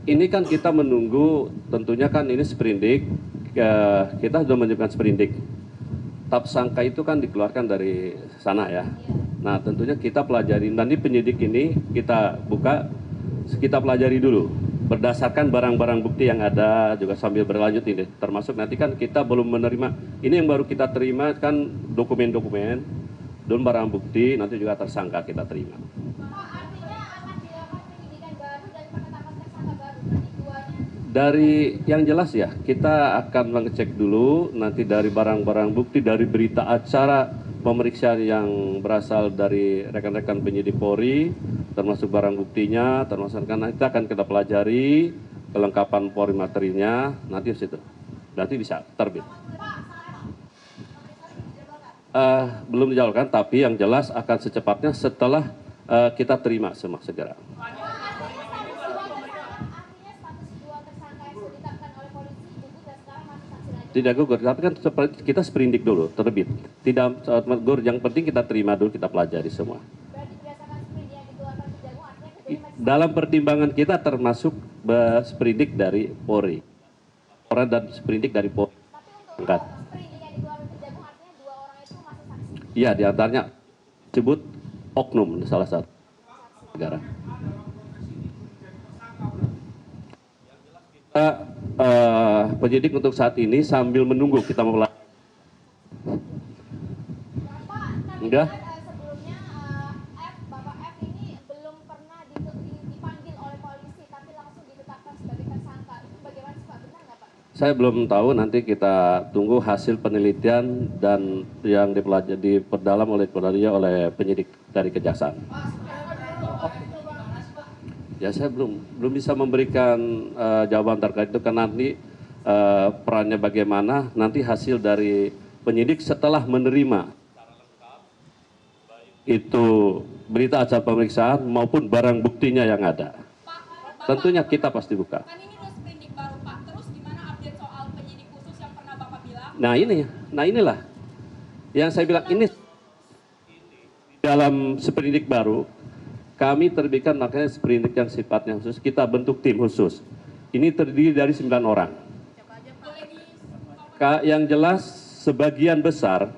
Ini kan kita menunggu, tentunya kan ini sprindik, kita sudah menyiapkan sprindik. Tersangka itu kan dikeluarkan dari sana ya. Nah tentunya kita pelajari, nanti penyidik ini kita buka, kita pelajari dulu. Berdasarkan barang-barang bukti yang ada, juga sambil berlanjut ini. Termasuk nanti kan kita belum menerima, ini yang baru kita terima kan dokumen-dokumen, dan barang bukti, nanti juga tersangka kita terima. Dari yang jelas ya, kita akan mengecek dulu nanti dari barang-barang bukti, dari berita acara pemeriksaan yang berasal dari rekan-rekan penyidik Polri, termasuk barang buktinya, termasuk kan kita akan kita pelajari kelengkapan Polri materinya, nanti di situ, nanti bisa terbit. Belum dijawabkan, tapi yang jelas akan secepatnya setelah kita terima semua segera. Tidak gugur, tapi kan kita sprindik dulu, terbit. Tidak gugur, yang penting kita terima dulu, kita pelajari semua. Dalam pertimbangan kita termasuk sprindik dari Polri. Orang dan sprindik dari Polri. Enggak. Iya, diantaranya disebut oknum salah satu negara. Penyidik untuk saat ini sambil menunggu kita mulai. Enggak. Sebelumnya Bapak F ini belum pernah dipanggil oleh polisi, tapi langsung ditetapkan sebagai tersangka. Itu bagaimana sih Pak? Benar nggak Pak? Saya belum tahu, nanti kita tunggu hasil penelitian dan yang diperdalam oleh penyidik dari Kejaksaan. Ya saya belum bisa memberikan jawaban terkait itu karena nanti perannya bagaimana, nanti hasil dari penyidik setelah menerima itu berita acara pemeriksaan maupun barang buktinya yang ada. Tentunya kita pasti buka. Kan ini udah sprindik baru Pak, terus gimana update soal penyidik khusus yang pernah Bapak bilang? Nah inilah yang saya bilang, ini dalam sprindik baru kami terbitkan, makanya sprindik yang sifatnya khusus, kita bentuk tim khusus. Ini terdiri dari 9 orang. Yang jelas sebagian besar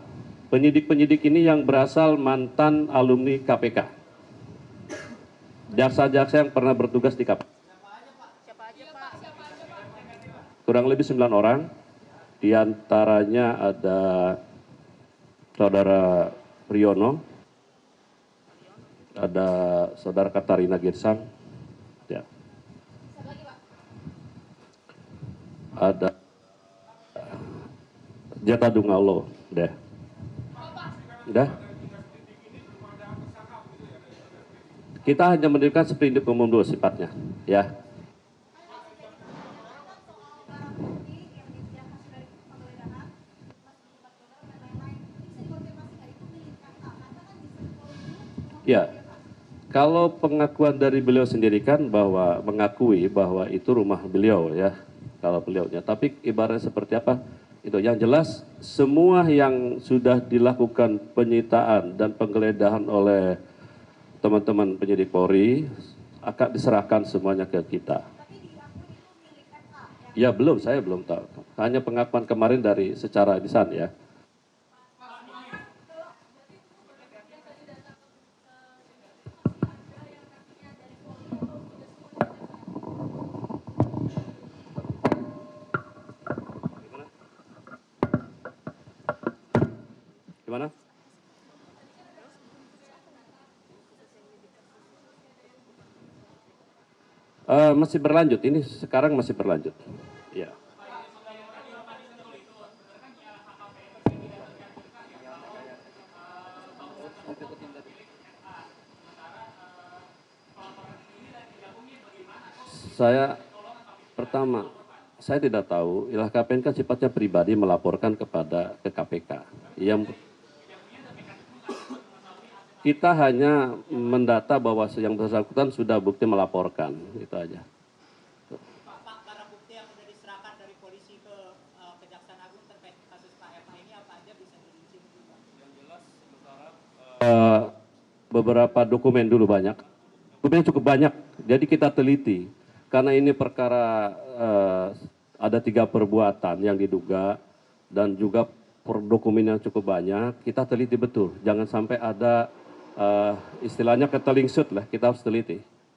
penyidik-penyidik ini yang berasal mantan alumni KPK. Jaksa-jaksa yang pernah bertugas di KPK. Kurang lebih 9 orang. Di antaranya ada Saudara Priyono, ada Saudara Katarina Girsang, ya. Ada Jaka Dungalo, deh. Udah. Kita hanya mendirikan sprindik umum dulu sifatnya, ya. Ya. Kalau pengakuan dari beliau sendiri kan bahwa mengakui bahwa itu rumah beliau ya, kalau beliaunya. Tapi ibaratnya seperti apa? Itu yang jelas semua yang sudah dilakukan penyitaan dan penggeledahan oleh teman-teman penyidik Polri akan diserahkan semuanya ke kita. Ya belum, saya belum tahu. Hanya pengakuan kemarin dari secara lisan ya. Gimana? Masih berlanjut, ini sekarang masih berlanjut. Ya. Pertama, saya tidak tahu, LHKPN kan sifatnya pribadi melaporkan ke KPK. Yang kita hanya mendata bahwa yang bersangkutan sudah bukti melaporkan, itu aja. Pak, barang bukti yang sudah diserahkan dari polisi ke Kejaksaan Agung terkait kasus Pak FH ini apa aja bisa dirinci? Yang jelas beberapa dokumen dulu banyak. Dokumen cukup banyak, jadi kita teliti. karena ini perkara ada 3 perbuatan yang diduga dan juga dokumen yang cukup banyak, kita teliti betul. Jangan sampai ada istilahnya ketelingsut lah, kita harus teliti.